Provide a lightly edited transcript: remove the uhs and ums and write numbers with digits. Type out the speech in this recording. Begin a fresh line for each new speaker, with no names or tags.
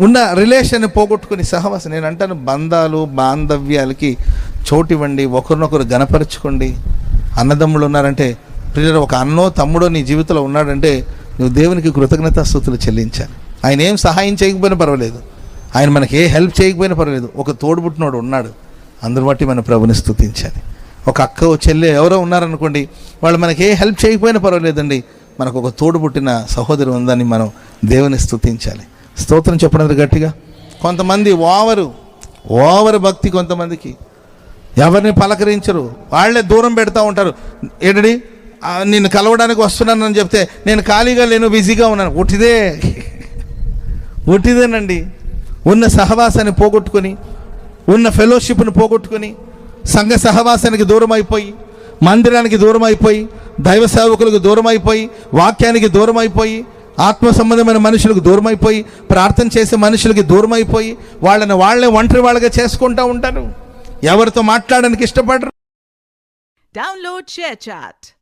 ఉన్న రిలేషన్ పోగొట్టుకుని సహవాసం. నేను అంటాను, బంధాలు బాంధవ్యాలకి చోటివ్వండి, ఒకరినొకరు గణపరచుకోండి. అన్నదమ్ములు ఉన్నారంటే, ప్రియులారా, ఒక అన్నో తమ్ముడో నీ జీవితంలో ఉన్నాడంటే నువ్వు దేవునికి కృతజ్ఞతాస్తుతులు చెల్లించాలి. ఆయన ఏం సహాయం చేయకపోయినా పర్వాలేదు, ఆయన మనకి ఏ హెల్ప్ చేయకపోయినా పర్వాలేదు, ఒక తోడుబుట్టినోడు ఉన్నాడు, అందరి బట్టి మన ప్రభుని స్తుతించాలి. ఒక అక్క ఓ చెల్లె ఎవరో ఉన్నారనుకోండి, వాళ్ళు మనకి ఏ హెల్ప్ చేయకపోయినా పర్వాలేదండి, మనకు ఒక తోడుబుట్టిన సహోదరు ఉందని మనం దేవుని స్తుతించాలి. స్తోత్రం చెప్పడం గట్టిగా. కొంతమంది ఓవర్ భక్తి, కొంతమందికి ఎవరిని పలకరించరు, వాళ్ళే దూరం పెడతా ఉంటారు. ఏంటండి, నిన్ను కలవడానికి వస్తున్నానని చెప్తే నేను ఖాళీగా లేను, బిజీగా ఉన్నాను. ఒట్టిదేనండి. ఉన్న సహవాసాన్ని పోగొట్టుకొని, ఉన్న ఫెలోషిప్ను పోగొట్టుకొని, సంఘ సహవాసానికి దూరం అయిపోయి, మందిరానికి దూరం అయిపోయి, దైవ సేవకులకు దూరం అయిపోయి, వాక్యానికి దూరం అయిపోయి, ఆత్మ సంబంధమైన మనుషులకు దూరం అయిపోయి, ప్రార్థన చేసే మనుషులకి దూరం అయిపోయి, వాళ్ళే ఒంటరి వాళ్ళగా చేసుకుంటూ ఉంటారు. ఎవరితో మాట్లాడడానికి ఇష్టపడరు.
Download ShareChat.